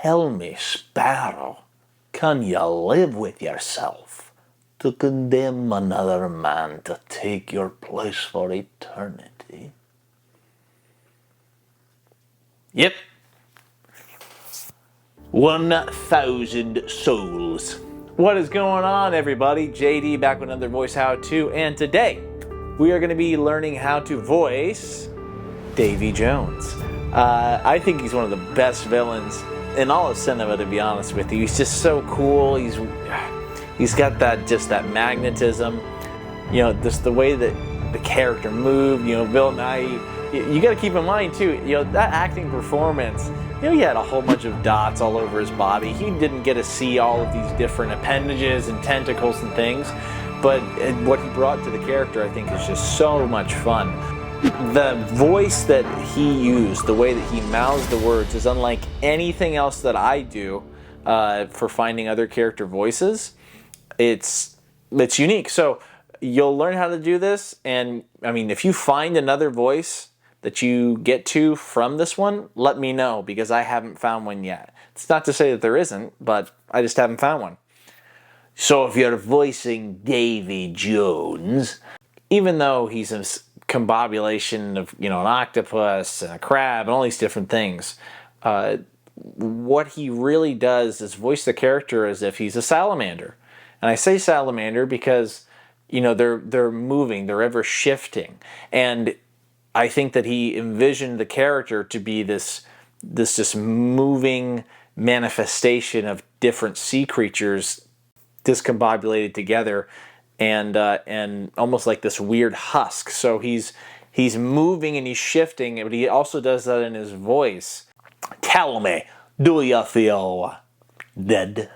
Tell me, Sparrow, can you live with yourself to condemn another man to take your place for eternity? Yep. 1,000 souls. What is going on, everybody? JD back with another voice how-to, and today we are going to be learning how to voice Davy Jones. I think he's one of the best villains in all of cinema, to be honest with you. He's just so cool. He's got that magnetism. You know, just the way that the character moved. You know, Bill Nye. You got to keep in mind too. You know, that acting performance. You know, he had a whole bunch of dots all over his body. He didn't get to see all of these different appendages and tentacles and things. But what he brought to the character, I think, is just so much fun. The voice that he used, the way that he mouths the words, is unlike anything else that I do for finding other character voices. It's unique. So you'll learn how to do this, and I mean, if you find another voice that you get to from this one, let me know, because I haven't found one yet. It's not to say that there isn't, but I just haven't found one. So if you're voicing Davy Jones, even though he's a combobulation of, you know, an octopus and a crab and all these different things, what he really does is voice the character as if he's a salamander. And I say salamander because, you know, they're moving, they're ever shifting, and I think that he envisioned the character to be this just moving manifestation of different sea creatures discombobulated together, and almost like this weird husk. So he's moving and he's shifting, but he also does that in his voice. Tell me, do you feel dead?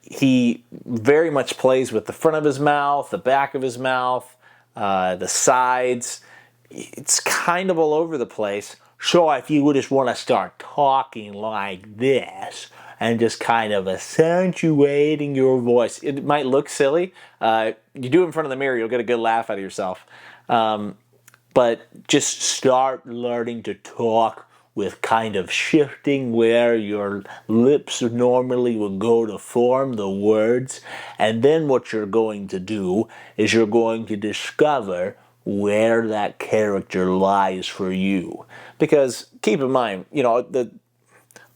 He very much plays with the front of his mouth, the back of his mouth, the sides. It's kind of all over the place. So if you just want to start talking like this and just kind of accentuating your voice, it might look silly. You do it in front of the mirror, you'll get a good laugh out of yourself. But just start learning to talk with kind of shifting where your lips normally would go to form the words. And then what you're going to do is you're going to discover where that character lies for you. Because keep in mind, you know,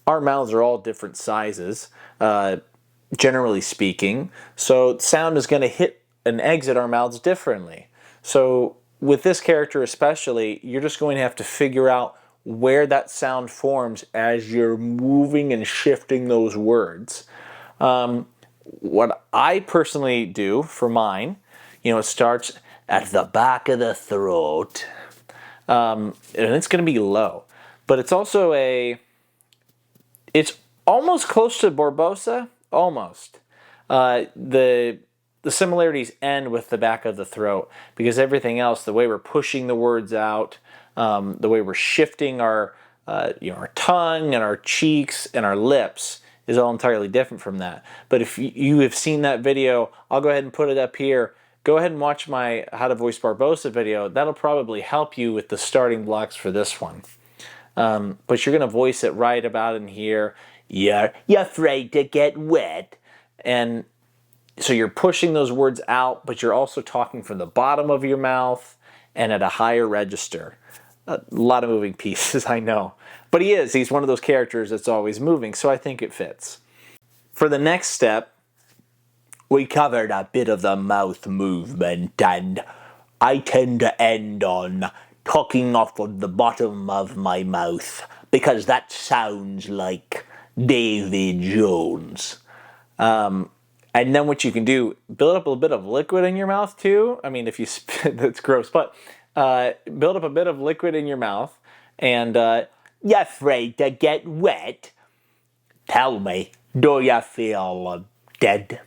our mouths are all different sizes, generally speaking. So sound is going to hit and exit our mouths differently. So with this character especially, you're just going to have to figure out where that sound forms as you're moving and shifting those words. What I personally do for mine, you know, it starts at the back of the throat, and it's going to be low, but it's also it's almost close to Barbosa, almost. The similarities end with the back of the throat, because everything else, the way we're pushing the words out, the way we're shifting our tongue and our cheeks and our lips is all entirely different from that. But if you have seen that video, I'll go ahead and put it up here. Go ahead and watch my How to Voice Barbosa video. That'll probably help you with the starting blocks for this one. But you're going to voice it right about in here. You're afraid to get wet. And so you're pushing those words out, but you're also talking from the bottom of your mouth and at a higher register. A lot of moving pieces, I know. But he's one of those characters that's always moving, so I think it fits. For the next step, we covered a bit of the mouth movement, and I tend to end on talking off of the bottom of my mouth, because that sounds like Davy Jones. And then what you can do, build up a bit of liquid in your mouth too. I mean, if you spit, that's gross, but build up a bit of liquid in your mouth, and you're afraid to get wet? Tell me, do you feel dead?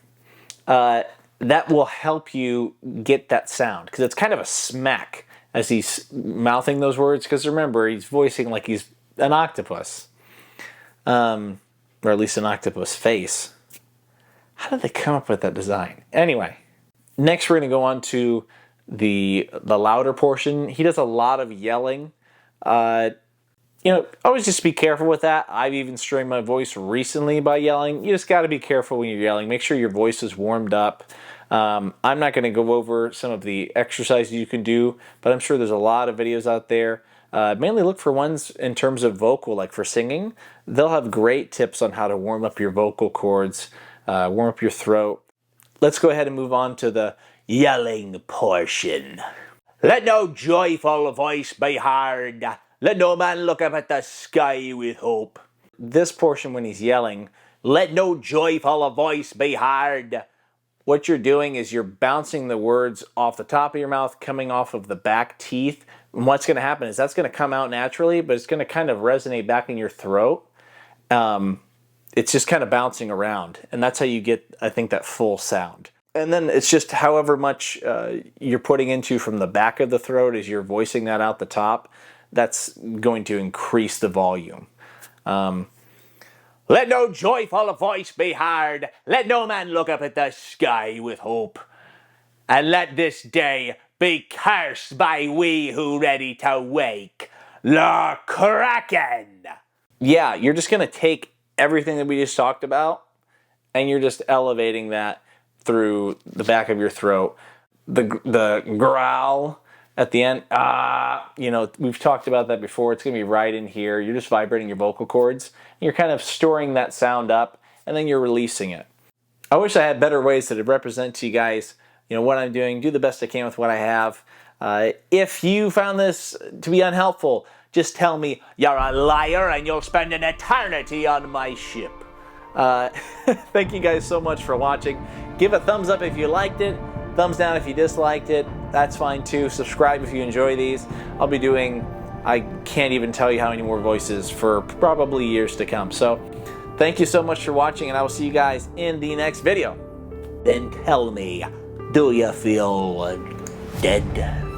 That will help you get that sound, because it's kind of a smack as he's mouthing those words, because remember, he's voicing like he's an octopus, or at least an octopus face. How did they come up with that design? Anyway, next we're going to go on to the louder portion. He does a lot of yelling. You know, always just be careful with that. I've even strained my voice recently by yelling. You just got to be careful when you're yelling. Make sure your voice is warmed up. I'm not going to go over some of the exercises you can do, but I'm sure there's a lot of videos out there. Mainly look for ones in terms of vocal, like for singing. They'll have great tips on how to warm up your vocal cords, warm up your throat. Let's go ahead and move on to the yelling portion. Let no joyful voice be heard. Let no man look up at the sky with hope. This portion when he's yelling, let no joyful voice be heard. What you're doing is you're bouncing the words off the top of your mouth, coming off of the back teeth. And what's going to happen is that's going to come out naturally, but it's going to kind of resonate back in your throat. It's just kind of bouncing around. And that's how you get, I think, that full sound. And then it's just however much you're putting into from the back of the throat as you're voicing that out the top, that's going to increase the volume. Let no joyful voice be heard. Let no man look up at the sky with hope. And let this day be cursed by we who ready to wake the Kraken. Yeah, you're just going to take everything that we just talked about and you're just elevating that through the back of your throat. The growl at the end, you know, we've talked about that before. It's going to be right in here. You're just vibrating your vocal cords. You're kind of storing that sound up, and then you're releasing it. I wish I had better ways to represent to you guys, you know, what I'm doing. Do the best I can with what I have. If you found this to be unhelpful, just tell me you're a liar and you'll spend an eternity on my ship. Thank you guys so much for watching. Give a thumbs up if you liked it. Thumbs down if you disliked it. That's fine too. Subscribe if you enjoy these. I'll be doing, I can't even tell you how many more voices for probably years to come. So thank you so much for watching, and I will see you guys in the next video. Then tell me, do you feel dead?